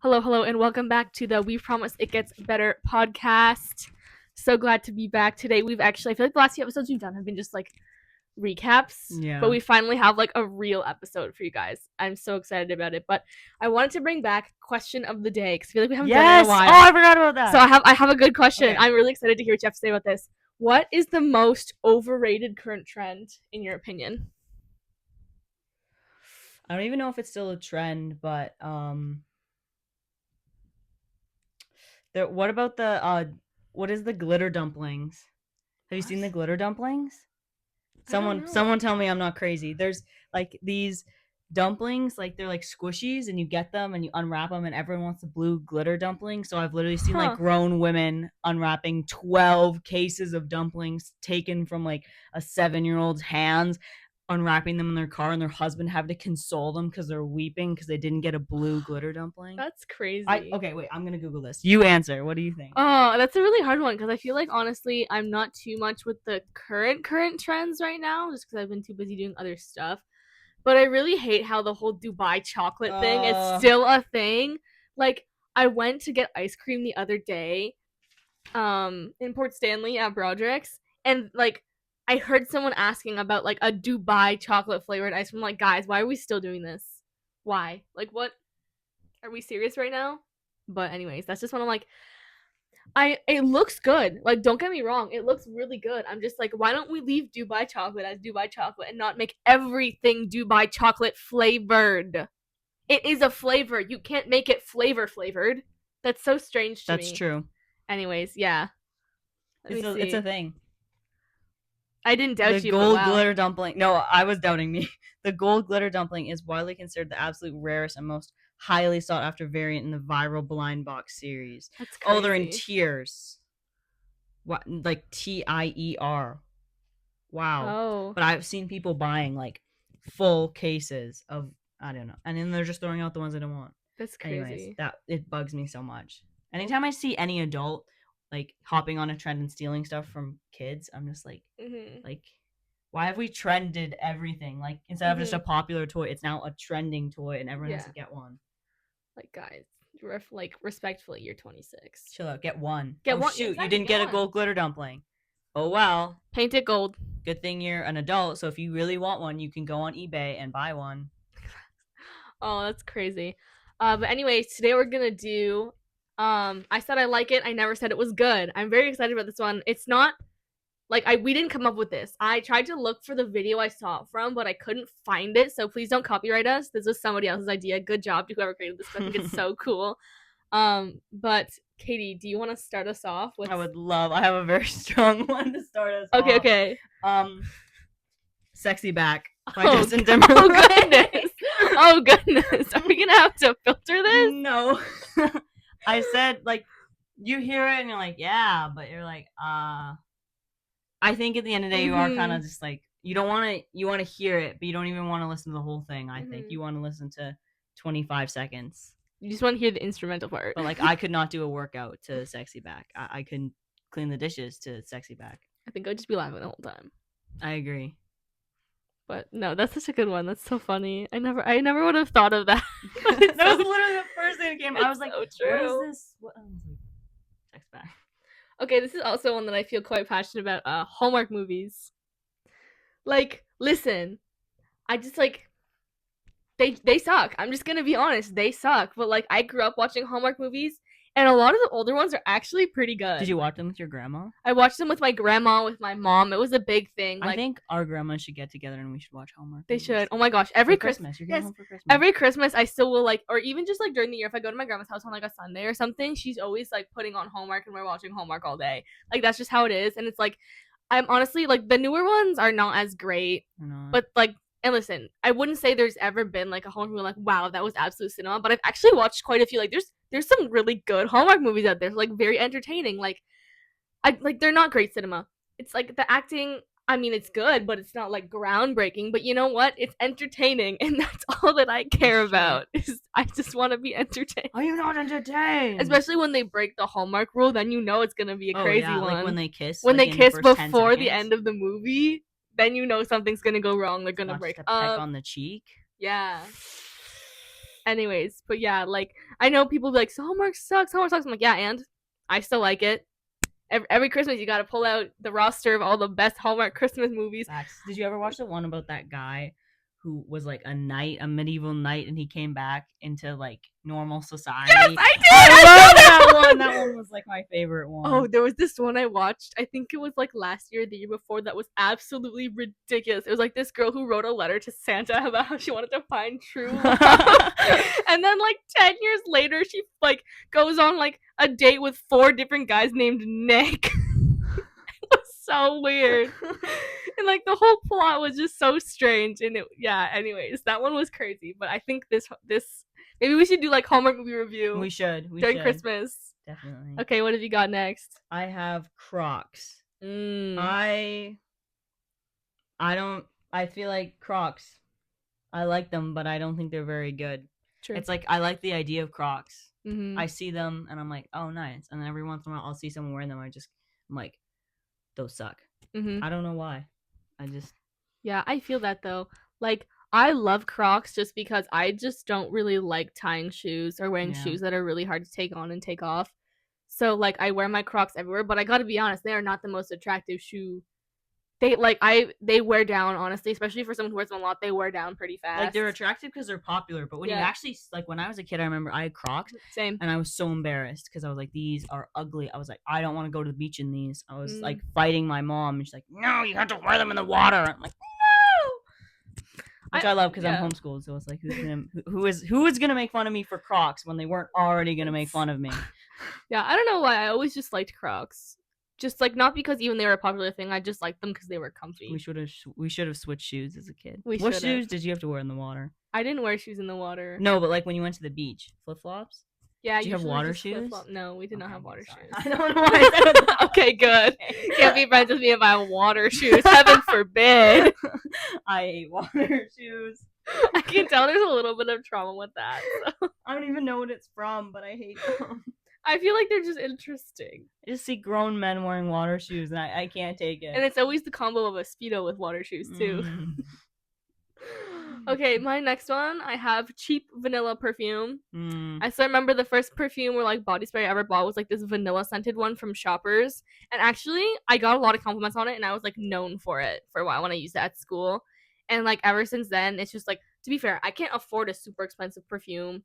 Hello, and welcome back to the We Promise It Gets Better podcast. So glad to be back today. I feel like the last few episodes we've done have been just like recaps, Yeah. but we finally have like a real episode for you guys. I'm so excited about it. But I wanted to bring back question of the day because I feel like we haven't done it in a while. Oh, I forgot about that. So I have a good question. Okay. I'm really excited to hear what you have to say about this. What is the most overrated current trend in your opinion? I don't even know if it's still a trend, but what about what is the glitter dumplings? Have you seen the glitter dumplings? Someone tell me I'm not crazy. There's like these dumplings, like they're like squishies, and you get them and you unwrap them, and everyone wants the blue glitter dumpling. So I've literally seen like grown women unwrapping 12 cases of dumplings taken from like a 7-year-old's hands, unwrapping them in their car, and their husband having to console them because they're weeping because they didn't get a blue glitter dumpling. That's crazy. Okay, wait, I'm gonna Google this. You answer. What do you think? Oh, that's a really hard one because I feel like honestly I'm not too much with the current trends right now just because I've been too busy doing other stuff. But I really hate how the whole Dubai chocolate thing is still a thing. Like I went to get ice cream the other day in Port Stanley at Broderick's, and like I heard someone asking about like a Dubai chocolate flavored ice cream. I'm like, guys, why are we still doing this? Why? Like, what? Are we serious right now? But anyways, that's just one of like it looks good. Like, don't get me wrong, it looks really good. I'm just like, why don't we leave Dubai chocolate as Dubai chocolate and not make everything Dubai chocolate flavored? It is a flavor. You can't make it flavored. That's so strange to me. That's true. Anyways, yeah. It's a thing. I didn't doubt you. The gold glitter dumpling. No, I was doubting me. The gold glitter dumpling is widely considered the absolute rarest and most highly sought after variant in the viral blind box series. That's crazy. Oh, they're in tiers. What, like TIER? Wow. Oh. But I've seen people buying like full cases of, I don't know, and then they're just throwing out the ones they don't want. That's crazy. Anyways, it bugs me so much. Anytime I see any adult like hopping on a trend and stealing stuff from kids, I'm just like, like, why have we trended everything? Like, instead of just a popular toy, it's now a trending toy, and everyone has to get one. Like, guys, respectfully, you're 26. Chill out. Get one. Get one. Shoot, exactly, you didn't get a gold glitter dumpling. Oh well. Paint it gold. Good thing you're an adult, so if you really want one, you can go on eBay and buy one. Oh, that's crazy. But anyways, today we're gonna do. I said I like it. I never said it was good. I'm very excited about this one. It's not like we didn't come up with this. I tried to look for the video I saw it from, but I couldn't find it. So please don't copyright us. This was somebody else's idea. Good job to whoever created this. I think it's so cool. But Katie, do you want to start us off with? I would love. I have a very strong one to start us off. Okay. Sexy Back by Justin Timberlake. Oh goodness. Are we gonna have to filter this? No. I said, like, you hear it and you're like, yeah, but you're like, I think at the end of the day, you are kind of just like, you want to hear it, but you don't even want to listen to the whole thing. I think you want to listen to 25 seconds. You just want to hear the instrumental part. But like, I could not do a workout to Sexy Back. I couldn't clean the dishes to Sexy Back. I think I'd just be laughing the whole time. I agree. But no, that's such a good one. That's so funny. I never would have thought of that. That was literally the first thing that came. I was like, so what is this? What? I was like, Sex Back. Okay, this is also one that I feel quite passionate about. Hallmark movies. Like, listen, I just like they suck. I'm just gonna be honest, they suck. But like, I grew up watching Hallmark movies, and a lot of the older ones are actually pretty good. Did you watch them with your grandma? I watched them with my grandma, with my mom. It was a big thing. Like, I think our grandmas should get together and we should watch Hallmark movies. They should. Oh my gosh, every Christmas. You're getting home for Christmas. Every Christmas, I still will like, or even just like during the year, if I go to my grandma's house on like a Sunday or something, she's always like putting on Hallmark and we're watching Hallmark all day. Like, that's just how it is. And it's like, I'm honestly like, the newer ones are not as great, but like. And listen, I wouldn't say there's ever been like a Hallmark movie like, wow, that was absolute cinema. But I've actually watched quite a few. Like, there's some really good Hallmark movies out there, like very entertaining. Like, they're not great cinema. It's like the acting. I mean, it's good, but it's not like groundbreaking. But you know what? It's entertaining, and that's all that I care about. Is I just want to be entertained. Are you not entertained? Especially when they break the Hallmark rule, then you know it's gonna be a crazy one. Like when they kiss. When they kiss before the end of the movie. Then you know something's gonna go wrong. They're gonna break up. Peck on the cheek. Yeah. Anyways, but yeah, like I know people be like, so Hallmark sucks, Hallmark sucks. I'm like, yeah, and I still like it. Every Christmas, you got to pull out the roster of all the best Hallmark Christmas movies. Facts. Did you ever watch the one about that guy who was like a knight, a medieval knight, and he came back into like normal society? Yes, I did. I love that one. That one was like my favorite one. Oh, there was this one I watched. I think it was like last year, or the year before. That was absolutely ridiculous. It was like this girl who wrote a letter to Santa about how she wanted to find true love, and then like 10 years later, she like goes on like a date with 4 different guys named Nick. It was so weird, and like the whole plot was just so strange. And anyways, that one was crazy. But I think this maybe we should do like Hallmark movie review. We should during Christmas. Definitely. Okay, what have you got next? I have Crocs. I feel like Crocs. I like them, but I don't think they're very good. True. It's like I like the idea of Crocs. Mm-hmm. I see them and I'm like, oh, nice. And then every once in a while I'll see someone wearing them. I'm like, those suck. Mm-hmm. I don't know why. Yeah, I feel that though. Like I love Crocs just because I just don't really like tying shoes or wearing shoes that are really hard to take on and take off. So like I wear my Crocs everywhere, but I gotta be honest, they are not the most attractive shoe. They wear down, honestly, especially for someone who wears them a lot. They wear down pretty fast. Like they're attractive because they're popular, but when you actually like when I was a kid, I remember I had Crocs. Same. And I was so embarrassed because I was like, these are ugly. I was like, I don't want to go to the beach in these. I was like fighting my mom, and she's like, no, you have to wear them in the water. I'm like, no. Which I love because I'm homeschooled, so it's like who is gonna make fun of me for Crocs when they weren't already gonna make fun of me? Yeah, I don't know why. I always just liked Crocs. Just like not because even they were a popular thing. I just liked them because they were comfy. We should have switched shoes as a kid. What shoes did you have to wear in the water? I didn't wear shoes in the water. No, but like when you went to the beach, flip flops. Yeah, did you have water shoes? No, we did not have water shoes. I don't know why I said that. Okay, good. Can't be friends with me if I have water shoes. Heaven forbid. I hate water shoes. I can tell there's a little bit of trauma with that. So. I don't even know what it's from, but I hate them. I feel like they're just interesting. I just see grown men wearing water shoes, and I can't take it. And it's always the combo of a Speedo with water shoes, too. Okay, my next one, I have cheap vanilla perfume. I still remember the first perfume or like body spray I ever bought was like this vanilla scented one from Shoppers. And actually, I got a lot of compliments on it, and I was like known for it for a while when I used it at school. And like ever since then, it's just like, to be fair, I can't afford a super expensive perfume.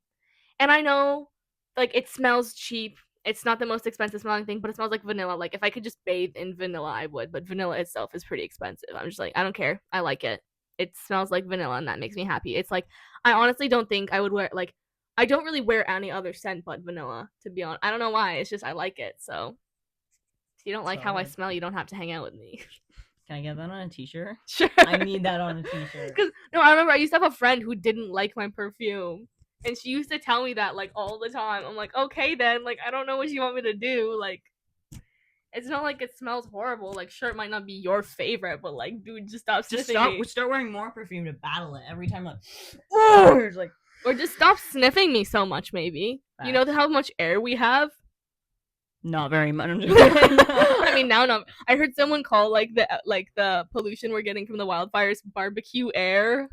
And I know like it smells cheap. It's not the most expensive smelling thing, but it smells like vanilla. Like if I could just bathe in vanilla, I would. But vanilla itself is pretty expensive. I'm just like, I don't care. I like it. It smells like vanilla, and that makes me happy. It's like, I honestly don't think I would wear, like, I don't really wear any other scent but vanilla, to be honest. I don't know why. It's just I like it. So if you don't like how I smell, you don't have to hang out with me. Can I get that on a t-shirt? Sure. I need that on a t-shirt. Because no, I remember I used to have a friend who didn't like my perfume. And she used to tell me that, like, all the time. I'm like, okay, then. Like, I don't know what you want me to do. Like, it's not like it smells horrible. Like, sure, it might not be your favorite, but, like, dude, just stop sniffing me. Start wearing more perfume to battle it. Every time, like, oh! Like, or just stop sniffing me so much, maybe. Facts. You know how much air we have? Not very much. I mean, now not. I heard someone call, like, the pollution we're getting from the wildfires barbecue air.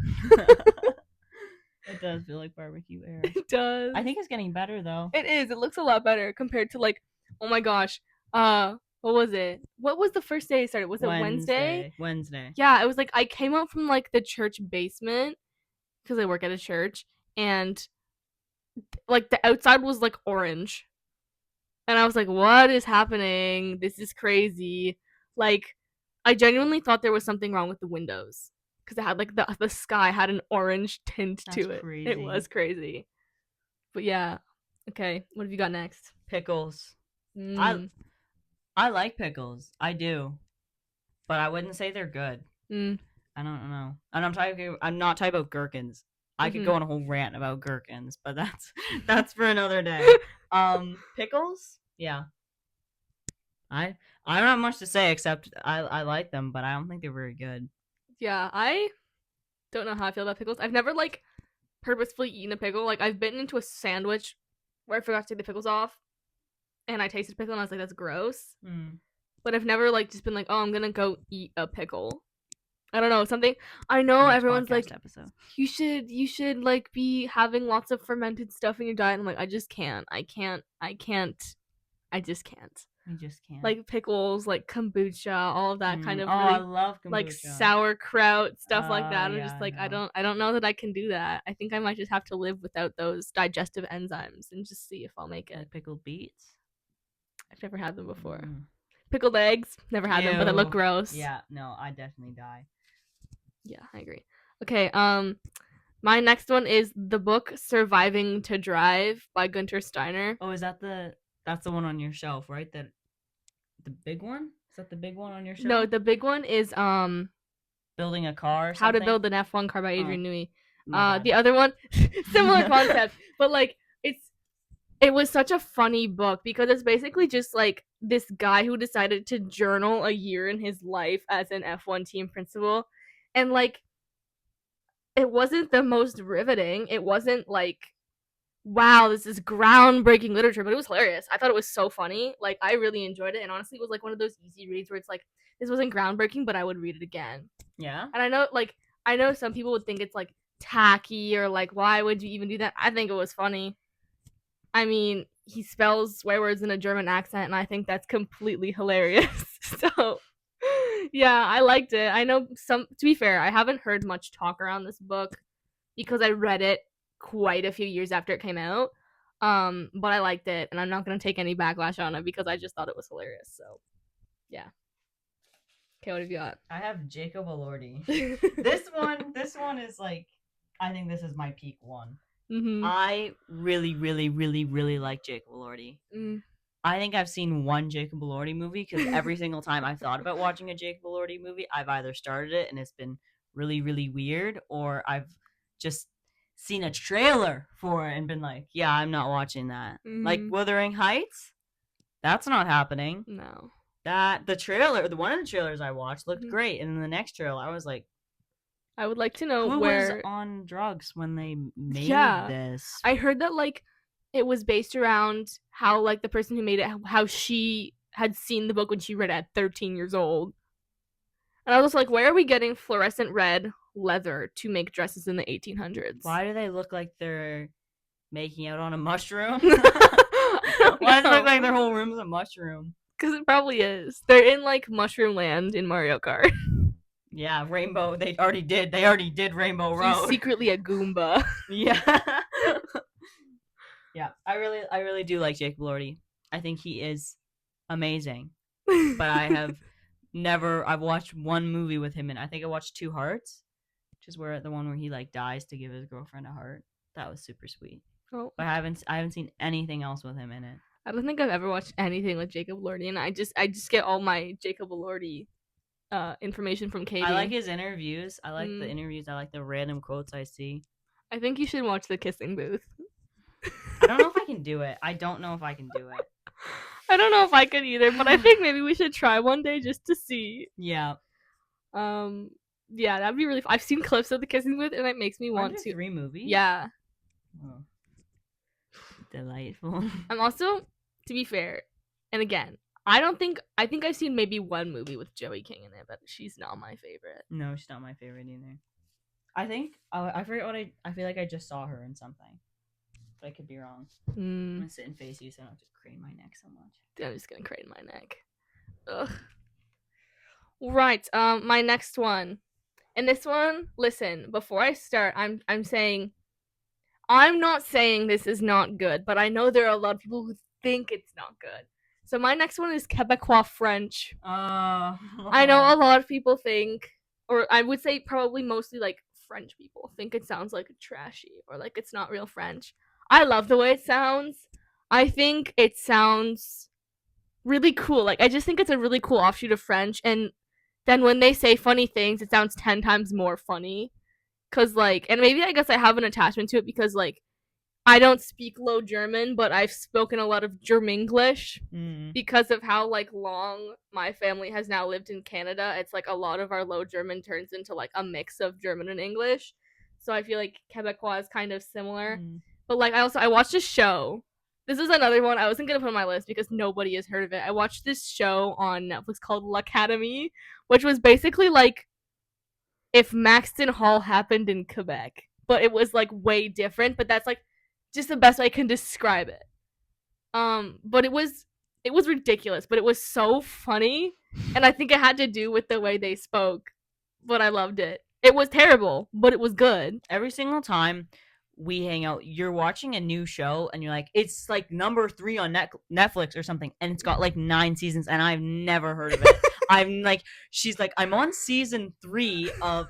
It does feel like barbecue air. It does. I think it's getting better, though. It is. It looks a lot better compared to, like, oh my gosh. What was it? What was the first day it started? Was it Wednesday? Wednesday. Yeah, it was like I came out from, like, the church basement because I work at a church, and, like, the outside was, like, orange. And I was like, what is happening? This is crazy. Like, I genuinely thought there was something wrong with the windows. Because it had, like, the sky had an orange tint to it. Crazy. It was crazy. But yeah. Okay, what have you got next? Pickles. I like pickles. I do. But I wouldn't say they're good. I don't know. And I'm not talking about gherkins. I could go on a whole rant about gherkins, but that's for another day. Pickles? Yeah. I don't have much to say except I like them, but I don't think they're very good. Yeah, I don't know how I feel about pickles. I've never, like, purposefully eaten a pickle. Like, I've bitten into a sandwich where I forgot to take the pickles off, and I tasted pickle, and I was like, that's gross. But I've never, like, just been like, oh, I'm gonna go eat a pickle. I don't know, something. I know Next everyone's podcast like, episode. you should like be having lots of fermented stuff in your diet. And I'm like, I just can't. I just can't. We just can't. Like pickles, like kombucha, all of that kind of Oh, I really love like kombucha. sauerkraut, stuff like that. I'm Yeah, just like, no. I don't know that I can do that. I think I might just have to live without those digestive enzymes and just see if I'll make it. Like pickled beets. I've never had them before. Pickled eggs, never had them, but they look gross. Yeah, no, I definitely die. Yeah, I agree. Okay, my next one is the book Surviving to Drive by Gunter Steiner. Oh, that's the one on your shelf, right? The big one? Is that the big one on your shelf? No, the big one is Building a car or How to something? Build an F1 Car by Adrian Newey. My bad. The other one, similar concept, but like it was such a funny book because it's basically just like this guy who decided to journal a year in his life as an F1 team principal, and like it wasn't the most riveting. It wasn't like, wow, this is groundbreaking literature, but it was hilarious. I thought it was so funny. Like, I really enjoyed it, and honestly, it was like one of those easy reads where it's like, this wasn't groundbreaking, but I would read it again. Yeah. And I know some people would think it's like tacky or like, why would you even do that? I think it was funny. I mean, he spells swear words in a German accent, and I think that's completely hilarious. So, yeah, I liked it. I know to be fair, I haven't heard much talk around this book because I read it quite a few years after it came out. But I liked it, and I'm not gonna take any backlash on it because I just thought it was hilarious. So, yeah. Okay, what have you got? I have Jacob Elordi. This one is like, I think this is my peak one. Mm-hmm. I really, really, really, really like Jacob Elordi. I think I've seen one Jacob Elordi movie because every single time I've thought about watching a Jacob Elordi movie, I've either started it and it's been really, really weird, or I've just seen a trailer for it and been like, yeah, I'm not watching that. Like Wuthering Heights, that's not happening. No. The trailer, one of the trailers I watched looked great, and in the next trailer, I was like, I would like to know who where was on drugs when they made this. I heard that like it was based around how like the person who made it, how she had seen the book when she read it at 13 years old. And I was like, where are we getting fluorescent red leather to make dresses in the 1800s? Why do they look like they're making out on a mushroom? Why does it look like their whole room's a mushroom? Because it probably is. They're in like mushroom land in Mario Kart. Yeah, Rainbow. They already did Rainbow Road. She's secretly a Goomba. Yeah. Yeah, I really do like Jacob Elordi. I think he is amazing. But I've watched one movie with him, and I think I watched Two Hearts, which is the one where he like dies to give his girlfriend a heart. That was super sweet. Oh. But I haven't seen anything else with him in it. I don't think I've ever watched anything with Jacob Elordi, and I just get all my Jacob Elordi information from Katie. I like his interviews. I like the interviews. I like the random quotes I see. I think you should watch The Kissing Booth. I don't know if I can do it. I don't know if I could either, but I think maybe we should try one day just to see. Yeah. Yeah, that'd be really fun. I've seen clips of The Kissing Booth, and it makes me want to. 3 movies? Yeah. Oh. Delightful. I'm also, to be fair, and again, I think I've seen maybe one movie with Joey King in it, but she's not my favorite. No, she's not my favorite either. I think I forget what I feel like I just saw her in something, but I could be wrong. I'm gonna sit and face you so I don't have to crane my neck so much. I'm just gonna crane my neck. Ugh. Right. My next one, and this one. Listen, before I start, I'm saying, I'm not saying this is not good, but I know there are a lot of people who think it's not good. So my next one is Quebecois French. I know a lot of people think, or I would say probably mostly like French people think it sounds like trashy or like it's not real French. I love the way it sounds. I think it sounds really cool. Like I just think it's a really cool offshoot of French, and then when they say funny things, it sounds 10 times more funny. Cause like, and maybe I guess I have an attachment to it because like, I don't speak Low German, but I've spoken a lot of Germanglish because of how like long my family has now lived in Canada. It's like a lot of our Low German turns into like a mix of German and English. So I feel like Quebecois is kind of similar. But like I watched a show. This is another one I wasn't gonna put on my list because nobody has heard of it. I watched this show on Netflix called L'Academy, which was basically like if Maxton Hall happened in Quebec, but it was like way different. But that's like just the best way I can describe it. But it was ridiculous, but it was so funny, and I think it had to do with the way they spoke. But I loved it. It was terrible, but it was good. Every single time we hang out, you're watching a new show and you're like, it's like number 3 on Netflix or something, and it's got like 9 seasons, and I've never heard of it. I'm like, she's like, I'm on season 3 of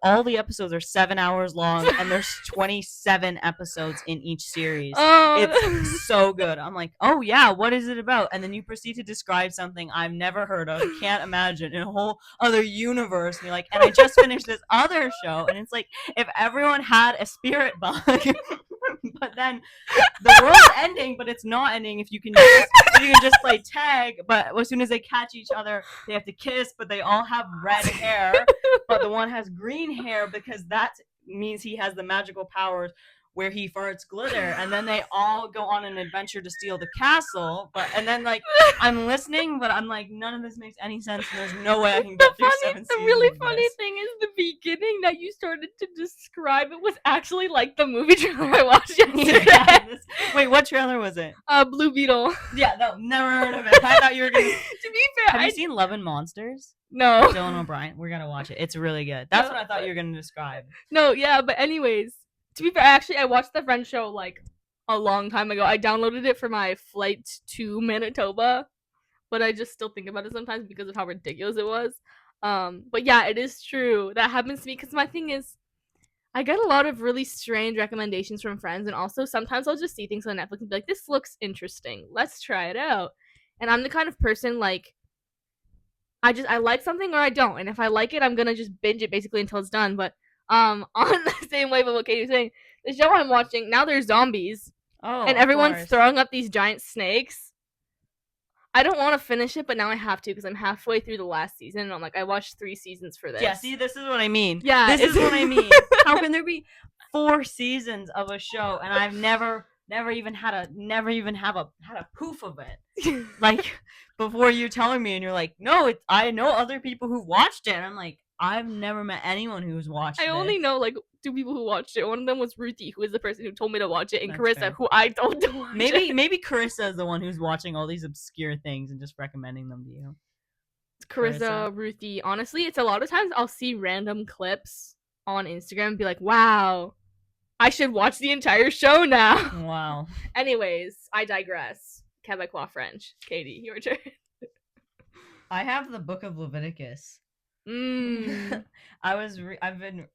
all the episodes are 7 hours long, and there's 27 episodes in each series. It's so good. I'm like, oh yeah, what is it about? And then you proceed to describe something I've never heard of, can't imagine, in a whole other universe. And you're like, and I just finished this other show, and it's like if everyone had a spirit bug. But then the world's ending, but it's not ending if you can just play tag. But as soon as they catch each other, they have to kiss. But they all have red hair, but the one has green hair because that means he has the magical powers where he farts glitter, and then they all go on an adventure to steal the castle. And then like I'm listening, but I'm like, none of this makes any sense, and there's no way I can get through 7 seasons. The really funny thing is the beginning that you started to describe it was actually like the movie trailer I watched yesterday. Yeah, wait, what trailer was it? Blue Beetle. Yeah, no, never heard of it. I thought you were gonna. To be fair, have you seen Love and Monsters? No. Dylan O'Brien. We're gonna watch it. It's really good. That's what I thought you were gonna describe. No, yeah, but anyways, to be fair, actually, I watched the Friends show like a long time ago. I downloaded it for my flight to Manitoba, but I just still think about it sometimes because of how ridiculous it was. But yeah, it is true. That happens to me because my thing is, I get a lot of really strange recommendations from friends, and also sometimes I'll just see things on Netflix and be like, this looks interesting. Let's try it out. And I'm the kind of person like, I like something or I don't, and if I like it, I'm gonna just binge it basically until it's done. But on the same wave of what Katie was saying, the show I'm watching now, there's zombies, and everyone's throwing up these giant snakes. I don't want to finish it, but now I have to because I'm halfway through the last season, and I'm like, I watched 3 seasons for this. Yeah, see, this is what I mean. Yeah, this is what I mean. How can there be 4 seasons of a show and I've never even had a poof of it? Like before you're telling me, and you're like, no, I know other people who watched it. And I'm like, I've never met anyone who's watched it. I only know like 2 people who watched it. One of them was Ruthie, who is the person who told me to watch it, and That's Carissa, fair. who I told to watch it. Maybe Carissa is the one who's watching all these obscure things and just recommending them to you. Carissa, Ruthie. Honestly, it's a lot of times I'll see random clips on Instagram and be like, wow, I should watch the entire show now. Wow. Anyways, I digress. Quebecois French. Katie, your turn. I have the Book of Leviticus. I was reading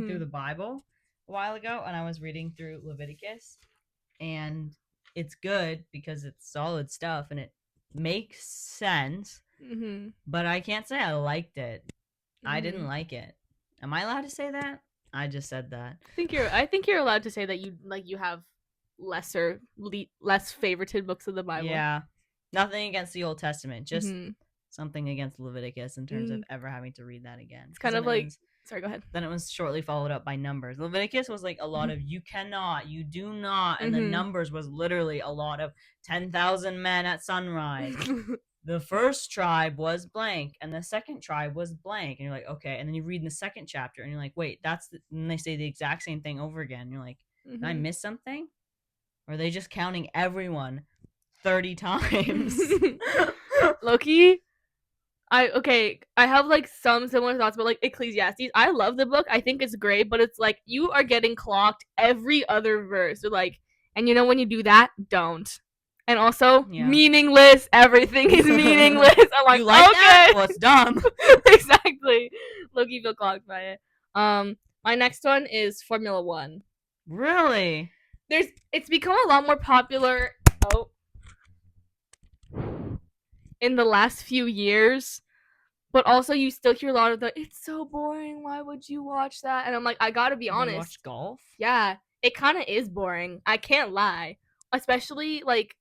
through the Bible a while ago, and I was reading through Leviticus, and it's good because it's solid stuff and it makes sense. But I can't say I liked it. I didn't like it. Am I allowed to say that? I just said that. I think you're allowed to say that you have less favorited books of the Bible. Yeah, nothing against the Old Testament, just something against Leviticus in terms of ever having to read that again. It's kind of like, sorry, go ahead. Then it was shortly followed up by Numbers. Leviticus was like a lot of you cannot, you do not, and then Numbers was literally a lot of 10,000 men at sunrise. The first tribe was blank, and the second tribe was blank, and you're like, okay. And then you read in the second chapter, and you're like, wait, and they say the exact same thing over again. And you're like, did I miss something? Or are they just counting everyone 30 times? Loki, I have like some similar thoughts, but like Ecclesiastes, I love the book. I think it's great, but it's like you are getting clocked every other verse. So like, and when you do that, don't. And also, meaningless. Everything is meaningless. I'm like, you like okay. That? Well, it's dumb. Exactly. Low-key feel clogged by it. My next one is Formula 1. Really? It's become a lot more popular in the last few years. But also, you still hear a lot of it's so boring. Why would you watch that? And I'm like, I gotta be honest. You watch golf? Yeah, it kind of is boring. I can't lie. Especially, like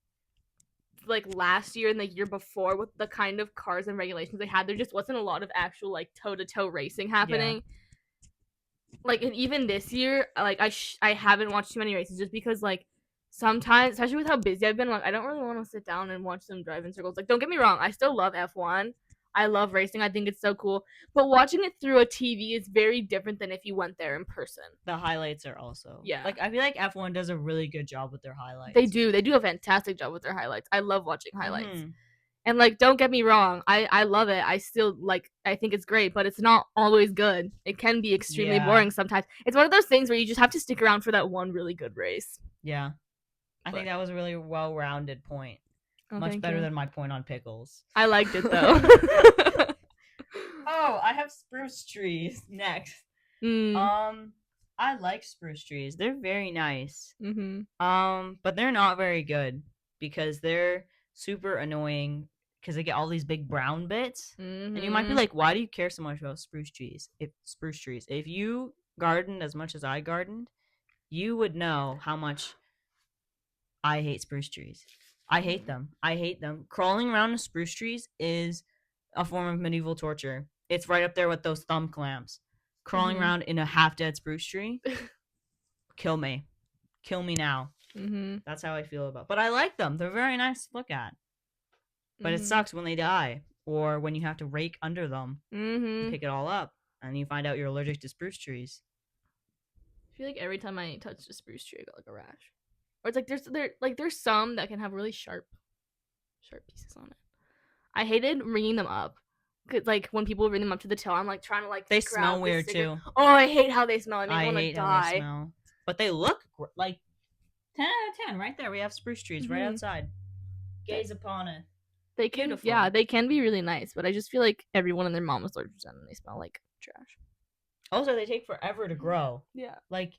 last year and the year before with the kind of cars and regulations they had, there just wasn't a lot of actual like toe-to-toe racing happening. Yeah. Like, and even this year, like I haven't watched too many races just because like sometimes, especially with how busy I've been, like I don't really want to sit down and watch them drive in circles. Like, don't get me wrong, I still love F1. I love racing. I think it's so cool. But watching it through a TV is very different than if you went there in person. The highlights are also. Yeah. Like, I feel like F1 does a really good job with their highlights. They do. They do a fantastic job with their highlights. I love watching highlights. Mhm. And like, don't get me wrong, I love it. I still like, I think it's great, but it's not always good. It can be extremely Yeah. boring sometimes. It's one of those things where you just have to stick around for that one really good race. Yeah. I think But- that was a really well-rounded point. Oh, Much thank better you. than my point on pickles. I liked it though. Oh, I have spruce trees next. I like spruce trees. They're very nice. But they're not very good because they're super annoying because they get all these big brown bits. And you might be like, why do you care so much about spruce trees? If you gardened as much as I gardened, you would know how much I hate spruce trees. I hate them. I hate them. Crawling around in spruce trees is a form of medieval torture. It's right up there with those thumb clamps. Crawling around in a half-dead spruce tree, kill me. Kill me now. That's how I feel about. But I like them. They're very nice to look at. But it sucks when they die, or when you have to rake under them and pick it all up, and you find out you're allergic to spruce trees. I feel like every time I touch a spruce tree, I got like a rash. Or it's like there's some that can have really sharp pieces on it. I hated ringing them up. Cause like when people ring them up to the tail, I'm like trying to like. They smell weird too. Oh, I hate how they smell. I make me want to hate how die. they smell. But they look like 10 out of 10. Right there, we have spruce trees right outside. Gaze upon it. They can, Beautiful. yeah, they can be really nice, but I just feel like everyone and their mom was allergic to them, and they smell like trash. Also, they take forever to grow. Yeah. Like,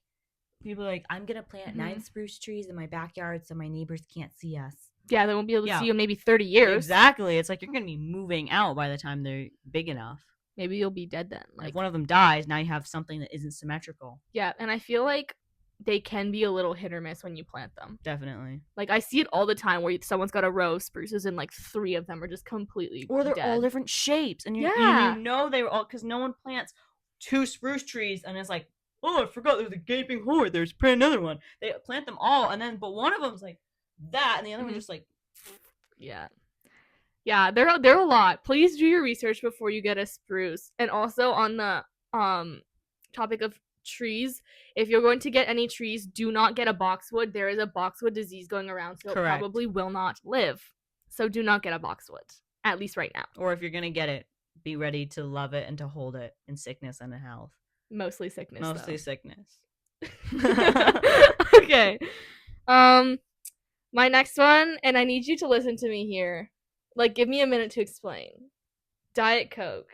people are like, I'm gonna plant 9 spruce trees in my backyard so my neighbors can't see us. Yeah, they won't be able to see you in maybe 30 years. Exactly. It's like you're gonna be moving out by the time they're big enough. Maybe you'll be dead then. Like, if one of them dies, now you have something that isn't symmetrical. Yeah, and I feel like they can be a little hit or miss when you plant them. Definitely. Like, I see it all the time where someone's got a row of spruces and like 3 of them are just completely or they're dead. all different shapes, and you know they were all, because no one plants 2 spruce trees and it's like, oh, I forgot there's a gaping hole right there, let's plant another one. They plant them all, and then but one of them's like that, and the other one's just like, yeah, they're a lot. Please do your research before you get a spruce. And also on the topic of trees, if you're going to get any trees, do not get a boxwood. There is a boxwood disease going around, so Correct. it probably will not live. So do not get a boxwood, at least right now. Or if you're gonna get it, be ready to love it and to hold it in sickness and in health. Mostly sickness. Mostly sickness. Okay. My next one, and I need you to listen to me here. Like, give me a minute to explain. Diet Coke.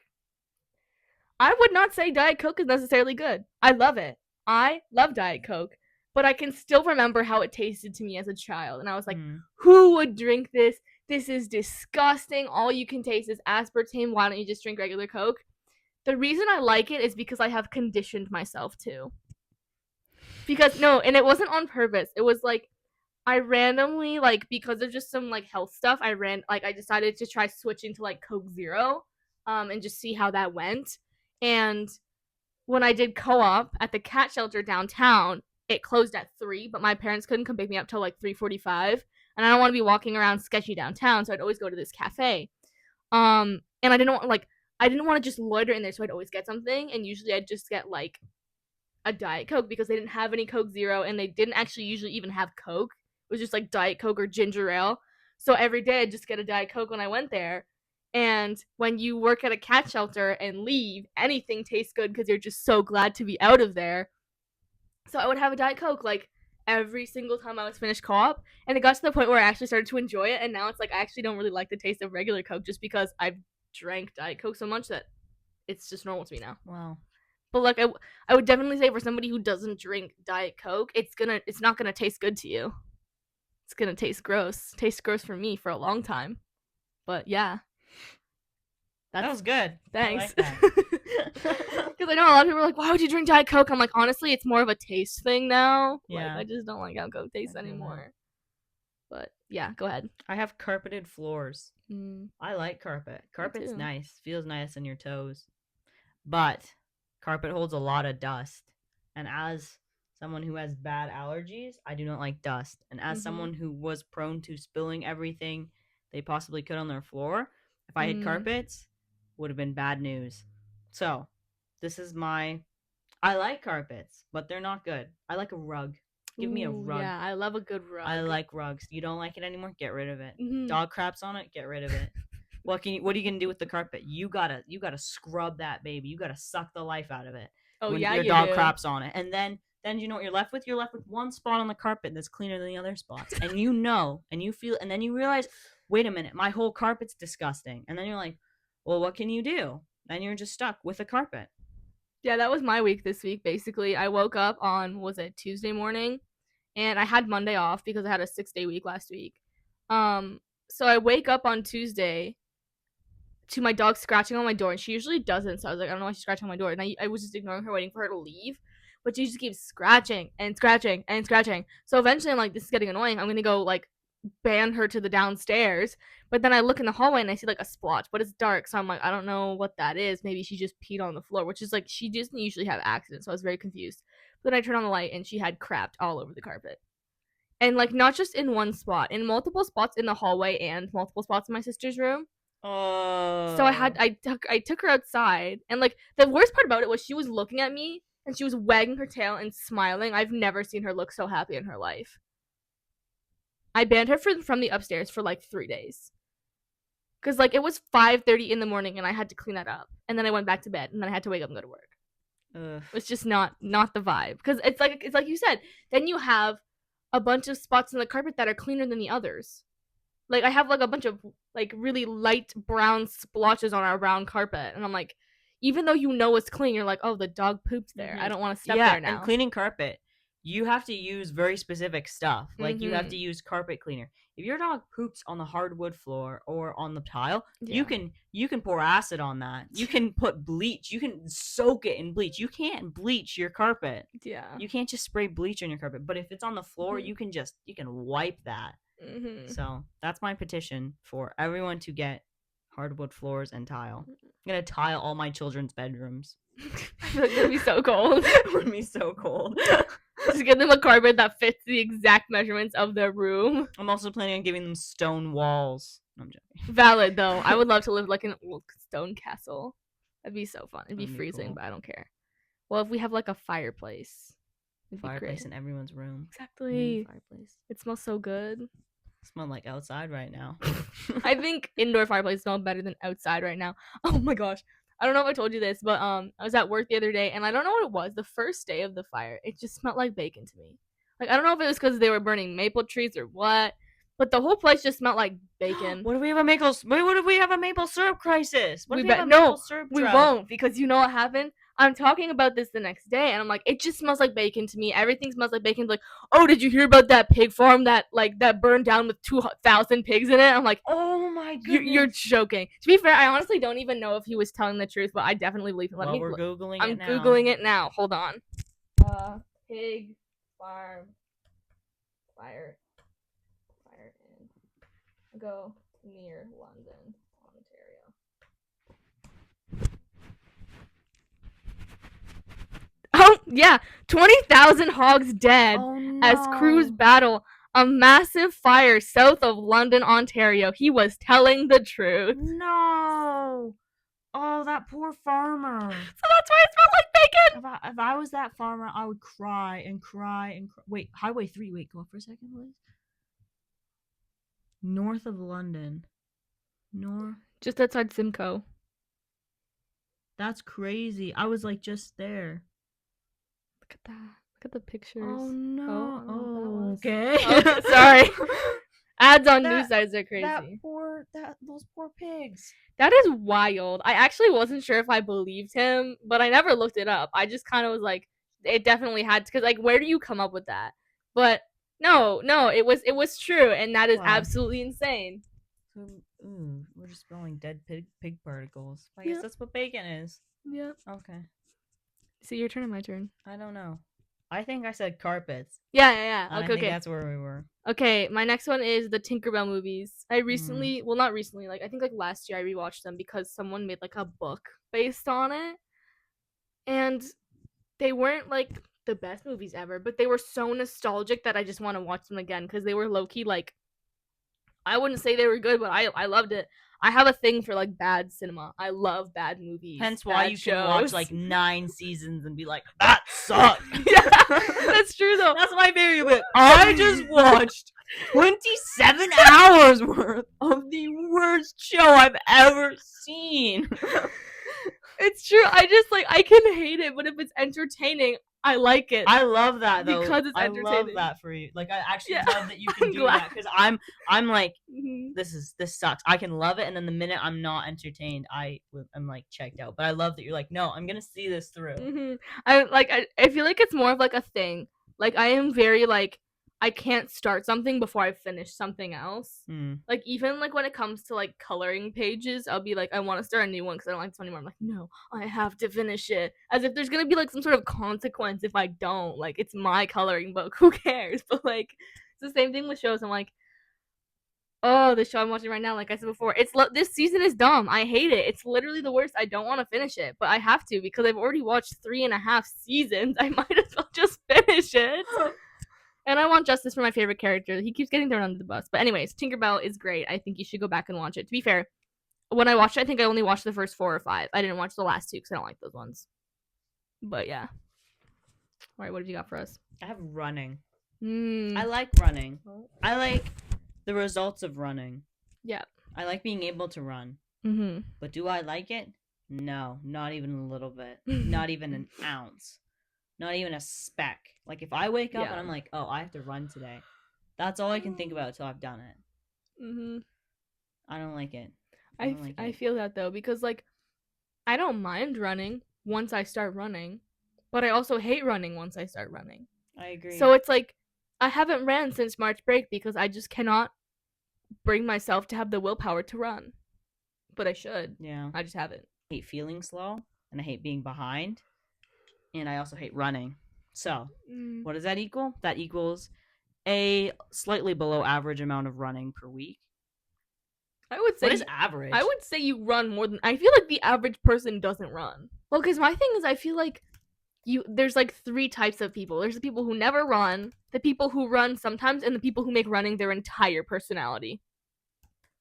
I would not say Diet Coke is necessarily good. I love it. I love Diet Coke. But I can still remember how it tasted to me as a child. And I was like, who would drink this? This is disgusting. All you can taste is aspartame. Why don't you just drink regular Coke? The reason I like it is because I have conditioned myself to. Because, no, and it wasn't on purpose. It was like, I randomly, like, because of just some, like, health stuff, I decided to try switching to, like, Coke Zero, and just see how that went. And when I did co-op at the cat shelter downtown, it closed at 3, but my parents couldn't come pick me up till, like, 3:45, and I don't want to be walking around sketchy downtown, so I'd always go to this cafe. And I didn't want to just loiter in there, so I'd always get something, and usually I'd just get, like, a Diet Coke, because they didn't have any Coke Zero, and they didn't actually usually even have Coke. It was just like Diet Coke or ginger ale. So every day I'd just get a Diet Coke when I went there. And when you work at a cat shelter and leave, anything tastes good because you're just so glad to be out of there. So I would have a Diet Coke like every single time I was finished co-op. And it got to the point where I actually started to enjoy it. And now it's like I actually don't really like the taste of regular Coke just because I've drank Diet Coke so much that it's just normal to me now. Wow. But like I would definitely say for somebody who doesn't drink Diet Coke, it's not gonna taste good to you. It's gonna taste gross. Tastes gross for me for a long time. But yeah. That was good. Thanks. I like that. Because I know a lot of people are like, why would you drink Diet Coke? I'm like, honestly, it's more of a taste thing now. Yeah. Like, I just don't like how Coke tastes anymore. But yeah, go ahead. I have carpeted floors. I like carpet. Carpet's nice. Feels nice on your toes. But carpet holds a lot of dust. And as someone who has bad allergies, I do not like dust. And as someone who was prone to spilling everything they possibly could on their floor, if I had carpets, would have been bad news. So, this is my. I like carpets, but they're not good. I like a rug. Give me a Ooh, rug. yeah, I love a good rug. I like rugs. You don't like it anymore? Get rid of it. Mhm. Dog craps on it? Get rid of it. What are you gonna do with the carpet? You gotta scrub that baby. You gotta suck the life out of it. Oh When yeah, your you dog do. craps on it. And then you know what you're left with? You're left with one spot on the carpet that's cleaner than the other spots. And you know, and you feel, and then you realize, wait a minute, my whole carpet's disgusting. And then you're like, well, what can you do? Then you're just stuck with a carpet. Yeah, that was my week this week. Basically, I woke up on was it Tuesday morning, and I had Monday off because I had a 6-day week last week. So I wake up on Tuesday to my dog scratching on my door, and she usually doesn't. So I was like, I don't know why she's scratching on my door, and I was just ignoring her, waiting for her to leave. But she just keeps scratching and scratching and scratching. So eventually, I'm like, this is getting annoying. I'm gonna go like ban her to the downstairs. But then I look in the hallway and I see like a splotch, but it's dark, so I'm like, I don't know what that is. Maybe she just peed on the floor, which is like she doesn't usually have accidents, so I was very confused. But then I turned on the light and she had crapped all over the carpet. And like not just in one spot, in multiple spots in the hallway and multiple spots in my sister's room. Oh. So I took her outside, and like the worst part about it was she was looking at me and she was wagging her tail and smiling. I've never seen her look so happy in her life. I banned her from the upstairs for like 3 days. Cause like it was 5:30 in the morning and I had to clean that up, and then I went back to bed, and then I had to wake up and go to work. Ugh. It's just not the vibe. Cause it's like you said. Then you have a bunch of spots in the carpet that are cleaner than the others. Like I have like a bunch of like really light brown splotches on our brown carpet, and I'm like, even though you know it's clean, you're like, oh, the dog poops there. I don't want to step there now. And cleaning carpet, you have to use very specific stuff. Like you have to use carpet cleaner. If your dog poops on the hardwood floor or on the tile, you can pour acid on that. You can put bleach. You can soak it in bleach. You can't bleach your carpet. Yeah. You can't just spray bleach on your carpet. But if it's on the floor, you can wipe that. So that's my petition for everyone to get hardwood floors and tile. I'm gonna tile all my children's bedrooms. I feel like that'd be so cold. It would be so cold. Just give them a carpet that fits the exact measurements of their room. I'm also planning on giving them stone walls. No, I'm joking. Valid though. I would love to live like an old stone castle. That'd be so fun. It'd be freezing, cool. But I don't care. Well, if we have like a fireplace. Fireplace in everyone's room. Exactly. Fireplace. It smells so good. Smell like outside right now. I think indoor fireplace smell better than outside right now. Oh my gosh. I don't know if I told you this, but I was at work the other day, and I don't know what it was. The first day of the fire, it just smelled like bacon to me. Like I don't know if it was because they were burning maple trees or what, but the whole place just smelled like bacon. What if we have a maple? What if we have a maple syrup crisis? What if we have a no, maple syrup we drought? won't, because you know what happened. I'm talking about this the next day, and I'm like, it just smells like bacon to me. Everything smells like bacon. Like, oh, did you hear about that pig farm that burned down with 2,000 pigs in it? I'm like, oh my goodness, you're joking. To be fair, I honestly don't even know if he was telling the truth, but I definitely believe him. We're googling I'm it now. googling it now. Hold on. Pig farm fire in go near London, Ontario. Oh, yeah. 20,000 hogs dead as crews battle a massive fire south of London, Ontario. He was telling the truth. No. Oh, that poor farmer. So that's why it smelled like bacon. If I was that farmer, I would cry and cry and cry. Wait, Highway 3. Wait, go up for a second, please. North of London. Just outside Simcoe. That's crazy. I was like just there. Look at that. Look at the pictures. Oh no. Oh, okay. Oh, sorry. Ads on news sites are crazy. Those poor pigs. That is wild. I actually wasn't sure if I believed him, but I never looked it up. I just kind of was like, it definitely had to, because like, where do you come up with that? But no, it was true, and that is absolutely insane. We're just smelling dead pig particles. I guess that's what bacon is. Yeah. Okay. So your turn or my turn? I don't know. I think I said carpets. Yeah. Okay, I think that's where we were. Okay, my next one is the Tinkerbell movies. I recently, well, not recently, like I think like last year I rewatched them because someone made like a book based on it. And they weren't like the best movies ever, but they were so nostalgic that I just want to watch them again because they were low-key like, I wouldn't say they were good, but I loved it. I have a thing for like bad cinema. I love bad movies. Hence why you shows. can watch like 9 seasons and be like, that sucked. Yeah, that's true though. That's my favorite bit. I just watched 27 hours worth of the worst show I've ever seen. It's true. I can hate it, but if it's entertaining, I like it. I love that though. Because it's entertaining. I love that for you. Like I actually love that you can do that because I'm like this sucks. I can love it, and then the minute I'm not entertained, I'm like checked out. But I love that you're like, no, I'm gonna see this through. I feel like it's more of like a thing. Like I am very like I can't start something before I finish something else. Like even like when it comes to like coloring pages, I'll be like, I want to start a new one because I don't like this one anymore. I'm like, no, I have to finish it. As if there's gonna be like some sort of consequence if I don't. Like it's my coloring book. Who cares? But like it's the same thing with shows. I'm like, oh, the show I'm watching right now, like I said before, this season is dumb. I hate it. It's literally the worst. I don't want to finish it, but I have to because I've already watched 3.5 seasons. I might as well just finish it. And I want justice for my favorite character. He keeps getting thrown under the bus. But anyways, Tinkerbell is great. I think you should go back and watch it. To be fair, when I watched it, I think I only watched the first 4 or 5. I didn't watch the last 2 because I don't like those ones. But yeah. All right, what have you got for us? I have running. I like running. I like the results of running. Yeah. I like being able to run. But do I like it? No, not even a little bit. Not even an ounce. Not even a speck. Like if I wake up and I'm like, oh, I have to run today. That's all I can think about until I've done it. I don't like it. I feel that though because like I don't mind running once I start running, but I also hate running once I start running. I agree. So it's like I haven't ran since March break because I just cannot bring myself to have the willpower to run. But I should. Yeah. I just haven't. I hate feeling slow and I hate being behind. And I also hate running. So, what does that equal? That equals a slightly below average amount of running per week. I would say what is average? I would say you run more than I feel like the average person doesn't run. Well, because my thing is I feel like there's like 3 types of people. There's the people who never run, the people who run sometimes, and the people who make running their entire personality.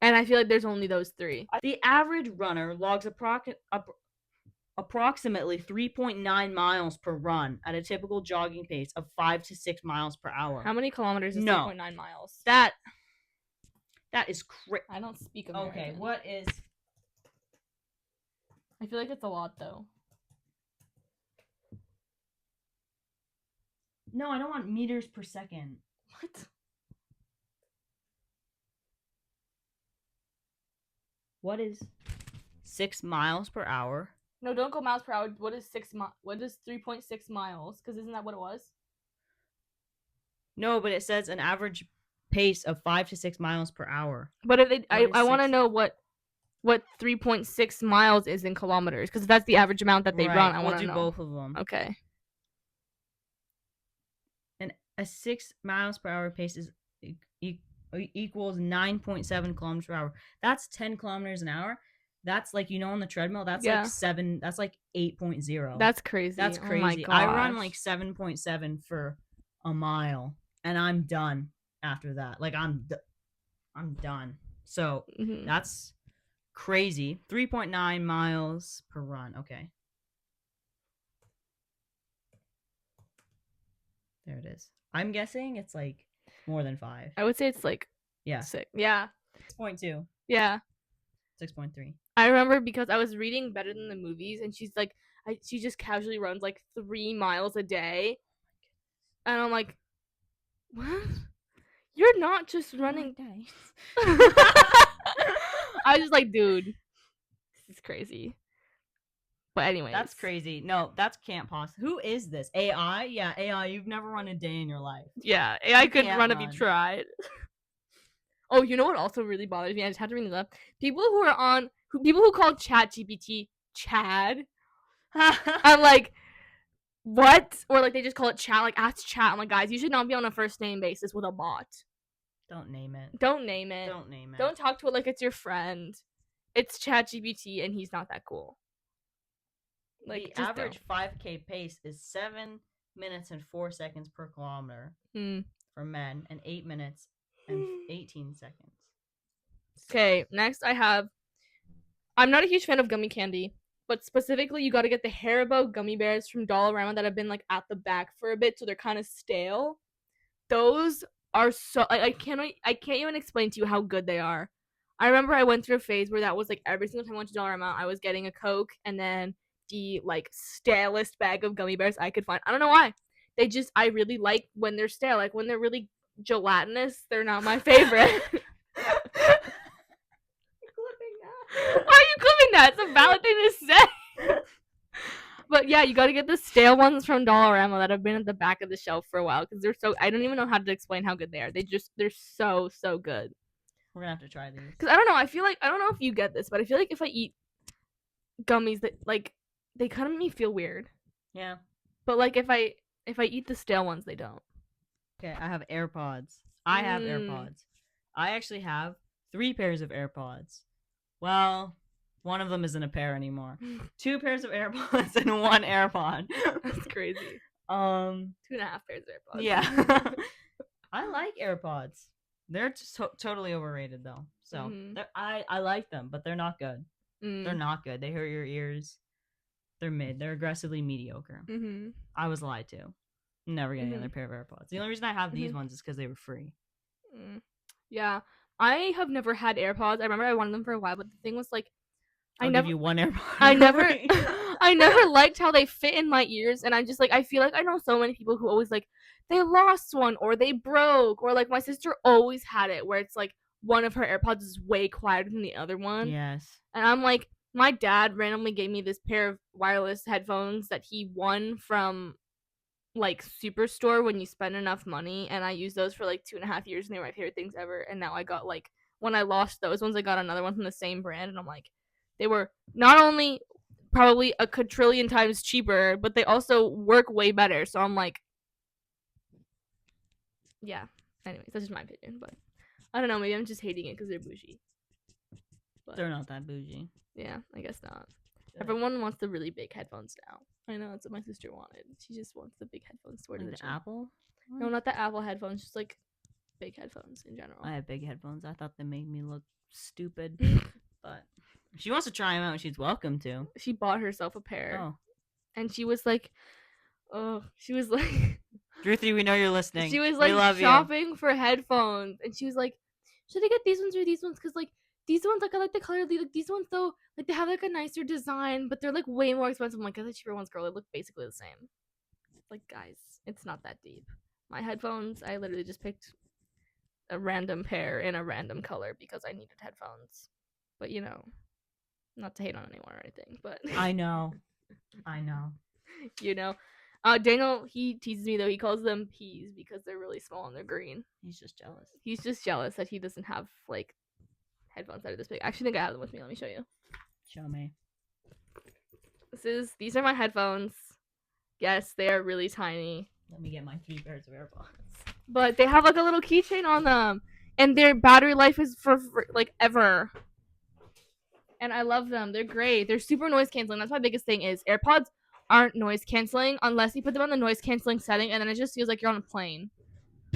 And I feel like there's only those 3. The average runner logs approximately 3.9 miles per run at a typical jogging pace of 5 to 6 miles per hour. How many kilometers is 3.9 miles? That is crazy. I don't speak American. Okay, what is... I feel like it's a lot, though. No, I don't want meters per second. What? What is 6 miles per hour? No, don't go miles per hour. What is 3.6 miles? Because isn't that what it was? No, but it says an average pace of 5 to 6 miles per hour. But if I want to know what 3.6 miles is in kilometers, because that's the average amount that they run. I want to know. We'll do both of them. Okay. And a 6 miles per hour pace is equals 9.7 kilometers per hour. That's 10 kilometers an hour. That's like, on the treadmill, that's like 7, that's like 8.0. That's crazy. That's crazy. I run like 7.7 for a mile, and I'm done after that. Like, I'm done. So, that's crazy. 3.9 miles per run. Okay. There it is. I'm guessing it's like more than 5. I would say it's like 6. Yeah. 6.2. Yeah. 6.3. I remember because I was reading Better Than the Movies, and she's like, she just casually runs like 3 miles a day. And I'm like, what? You're not just running. I was just like, dude, this is crazy. But anyway, that's crazy. No, that can't possibly. Who is this? AI? Yeah, AI. You've never run a day in your life. Yeah, AI couldn't run if you tried. Oh, you know what also really bothers me? I just had to bring this up. People who call ChatGPT Chad. I'm like, what? Or like they just call it chat, like ask chat. I'm like, guys, you should not be on a first name basis with a bot. Don't name it. Don't name it. Don't talk to it like it's your friend. It's ChatGPT and he's not that cool. Like the average 5K pace is 7 minutes and 4 seconds per kilometer for men, and 8 minutes and 18 seconds. Okay, next I have I'm not a huge fan of gummy candy, but specifically, you got to get the Haribo gummy bears from Dollarama that have been like at the back for a bit, so they're kind of stale. Those are so I can't even explain to you how good they are. I remember I went through a phase where that was like every single time I went to Dollarama, I was getting a Coke and then the like stalest bag of gummy bears I could find. I don't know why. I really like when they're stale. Like when they're really gelatinous, they're not my favorite. Why are you clipping that? It's a valid thing to say. But yeah, you gotta get the stale ones from Dollarama that have been at the back of the shelf for a while because they're so. I don't even know how to explain how good they are. They're so good. We're gonna have to try these. Because I don't know. I feel like I don't know if you get this, but I feel like if I eat gummies that like they kind of make me feel weird. Yeah. But like if I eat the stale ones, they don't. Okay, I have AirPods. I have AirPods. I actually have 3 pairs of AirPods. Well, one of them isn't a pair anymore. 2 pairs of AirPods and 1 AirPod. That's crazy. 2.5 pairs of AirPods. Yeah. I like AirPods. They're totally overrated though. So I like them, but they're not good. They're not good. They hurt your ears. They're mid. They're aggressively mediocre. I was lied to. Never getting another pair of AirPods. The only reason I have these ones is because they were free. Yeah. I have never had AirPods. I remember I wanted them for a while, but the thing was like I'll give you 1 AirPod. I never liked how they fit in my ears, and I'm just like I feel like I know so many people who always like they lost one or they broke or like my sister always had it where it's like one of her AirPods is way quieter than the other one. Yes. And I'm like, my dad randomly gave me this pair of wireless headphones that he won from like Superstore when you spend enough money, and I used those for like 2.5 years and they were my favorite things ever. And now I got like when I lost those ones, I got another one from the same brand, and I'm like, they were not only probably a quadrillion times cheaper, but they also work way better. So I'm like, yeah. Anyways, that's just my opinion, but I don't know. Maybe I'm just hating it because they're bougie. But they're not that bougie. Yeah, I guess not. Everyone wants the really big headphones now. I know that's what my sister wanted. She just wants the big headphones to wear to the gym. Apple? No, not the Apple headphones. Just like big headphones in general. I have big headphones. I thought they made me look stupid, but if she wants to try them out, she's welcome to. She bought herself a pair, and she was like, Ruthie, we know you're listening. She was like shopping for headphones, and she was like, should I get these ones or these ones? Because like these ones, like I like the color. Like these ones though, like they have like a nicer design, but they're like way more expensive. I'm like, get the cheaper ones, girl. They look basically the same. Like guys, it's not that deep. My headphones, I literally just picked a random pair in a random color because I needed headphones. But you know, not to hate on anyone or anything, but I know. You know. Daniel, he teases me though. He calls them peas because they're really small and they're green. He's just jealous. He's just jealous that he doesn't have like headphones that are this big. I actually think I have them with me. Let me show you. Show me. These are my headphones. Yes, they are really tiny. Let me get my 3 pairs of AirPods. But they have like a little keychain on them, and their battery life is for like ever. And I love them. They're great. They're super noise canceling. That's my biggest thing is AirPods aren't noise canceling unless you put them on the noise canceling setting, and then it just feels like you're on a plane.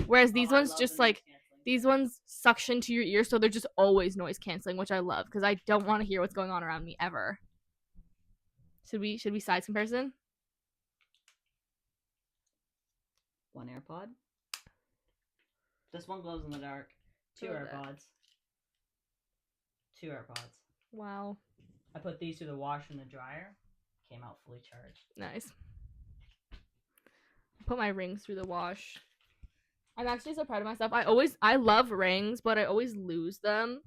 Whereas these ones just like these ones suction to your ear, so they're just always noise canceling, which I love because I don't want to hear what's going on around me ever. Should we size comparison? 1 AirPod. This one glows in the dark. 2 AirPods. 2 AirPods. Wow. I put these through the washer and the dryer. Came out fully charged. Nice. Put my rings through the wash. I'm actually so proud of myself. I love rings, but I always lose them,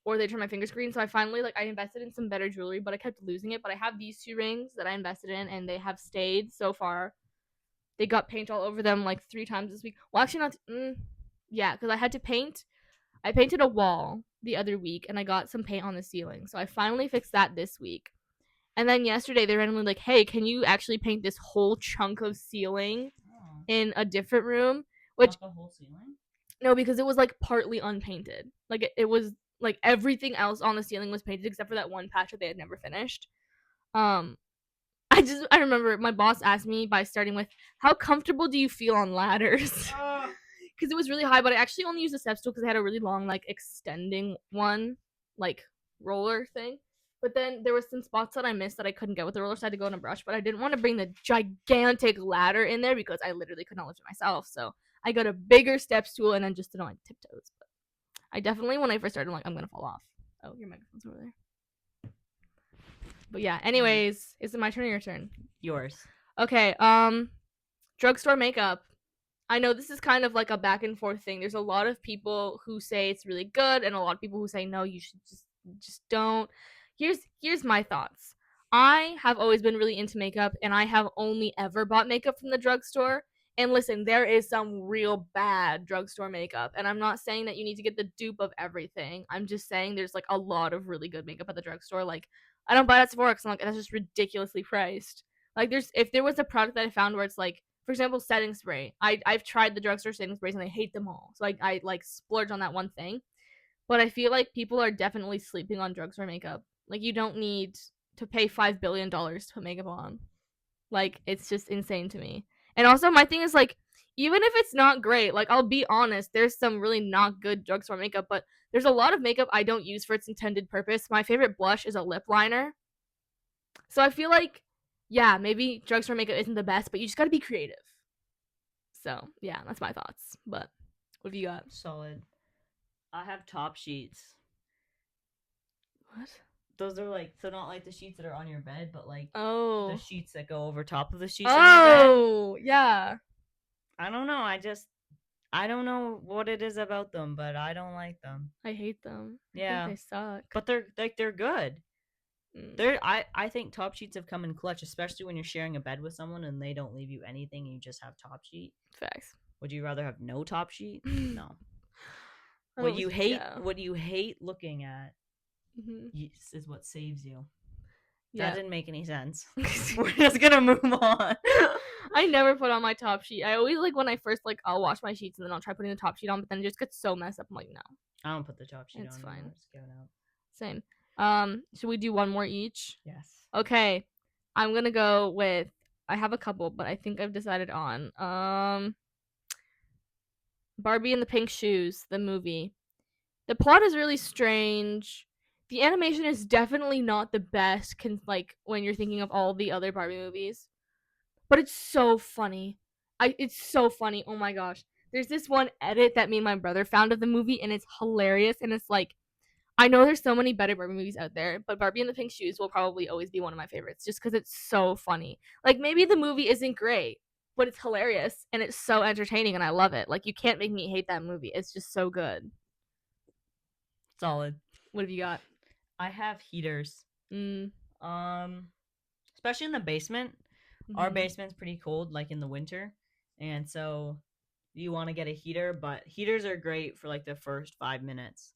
or they turn my fingers green. So I finally I invested in some better jewelry, but I kept losing it. But I have these 2 rings that I invested in, and they have stayed so far. They got paint all over them like 3 times this week. Well, actually not. Yeah, because I had to paint. I painted a wall the other week, and I got some paint on the ceiling. So I finally fixed that this week. And then yesterday, they randomly like, hey, can you actually paint this whole chunk of ceiling in a different room? Which, not the whole ceiling? No, because it was like partly unpainted. Like it was like everything else on the ceiling was painted except for that one patch that they had never finished. I remember my boss asked me by starting with, how comfortable do you feel on ladders? Because it was really high, but I actually only used a step stool because I had a really long like extending one, like roller thing. But then there was some spots that I missed that I couldn't get with the roller, so I had to go in a brush. But I didn't want to bring the gigantic ladder in there because I literally could not lift it myself. So I got a bigger step stool and then just did it on my tiptoes. But I definitely, when I first started, I'm like, I'm gonna fall off. Oh, your microphone's over there. But yeah, anyways, is it my turn or your turn? Yours. Okay, drugstore makeup. I know this is kind of like a back and forth thing. There's a lot of people who say it's really good and a lot of people who say no, you should just don't. Here's my thoughts. I have always been really into makeup and I have only ever bought makeup from the drugstore. And listen, there is some real bad drugstore makeup. And I'm not saying that you need to get the dupe of everything. I'm just saying there's like a lot of really good makeup at the drugstore. Like, I don't buy it at Sephora because I'm like, that's just ridiculously priced. Like, if there was a product that I found where it's like, for example, setting spray. I've tried the drugstore setting sprays and I hate them all. So I like splurge on that one thing. But I feel like people are definitely sleeping on drugstore makeup. Like, you don't need to pay $5 billion to put makeup on. Like, it's just insane to me. And also, my thing is like, even if it's not great, like, I'll be honest, there's some really not good drugstore makeup, but there's a lot of makeup I don't use for its intended purpose. My favorite blush is a lip liner. So I feel like, yeah, maybe drugstore makeup isn't the best, but you just gotta be creative. So yeah, that's my thoughts. But what have you got? Solid. I have top sheets. What? Those are like, so not like the sheets that are on your bed, but like Oh. the sheets that go over top of the sheets on your bed. Oh, yeah. I don't know. I don't know what it is about them, but I don't like them. I hate them. Yeah. I think they suck. But they're good. Mm. I think top sheets have come in clutch, especially when you're sharing a bed with someone and they don't leave you anything and you just have top sheet. Facts. Would you rather have no top sheet? No. I What don't- you hate, yeah. what you hate looking at Mhm. is what saves you. Yeah. That didn't make any sense. We're just gonna move on. I never put on my top sheet. I always like when I first like I'll wash my sheets and then I'll try putting the top sheet on, but then it just gets so messed up. I'm like, no, I don't put the top sheet it's on. fine. Anymore. Just give it up. Same. Should we do one more each? Yes. Okay. I'm gonna go with I have a couple, but I think I've decided on Barbie and the Pink Shoes, the movie. The plot is really strange. The animation is definitely not the best like when you're thinking of all the other Barbie movies. But it's so funny. It's so funny. Oh my gosh. There's this one edit that me and my brother found of the movie and it's hilarious and it's like I know there's so many better Barbie movies out there, but Barbie and the Pink Shoes will probably always be one of my favorites just because it's so funny. Like, maybe the movie isn't great, but it's hilarious and it's so entertaining and I love it. Like, you can't make me hate that movie. It's just so good. Solid. What have you got? I have heaters. Mm. Especially in the basement. Mm-hmm. Our basement's pretty cold, like in the winter, and so you want to get a heater. But heaters are great for like the first 5 minutes,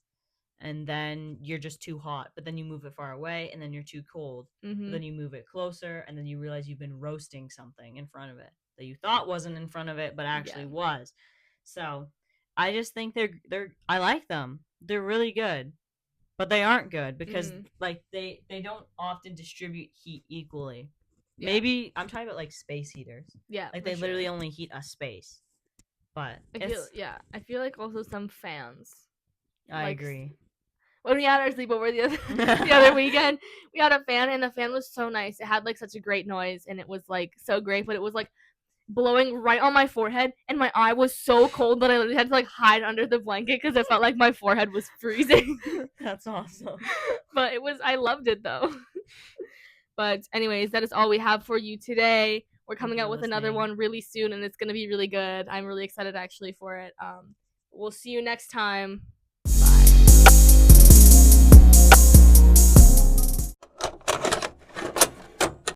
and then you're just too hot. But then you move it far away, and then you're too cold. Mm-hmm. But then you move it closer, and then you realize you've been roasting something in front of it that you thought wasn't in front of it, but actually was. So I just think they're I like them. They're really good. But they aren't good because like they don't often distribute heat equally. Yeah. Maybe I'm talking about like space heaters. Yeah. Like they literally only heat a space. But I feel like also some fans. I agree. When we had our sleepover the other weekend, we had a fan and the fan was so nice. It had like such a great noise and it was like so great, but it was like blowing right on my forehead and my eye was so cold that I literally had to like hide under the blanket because I felt like my forehead was freezing. That's awesome. But I loved it though. But anyways, that is all we have for you today. We're coming out with another one really soon and it's going to be really good. I'm really excited actually for it. We'll see you next time.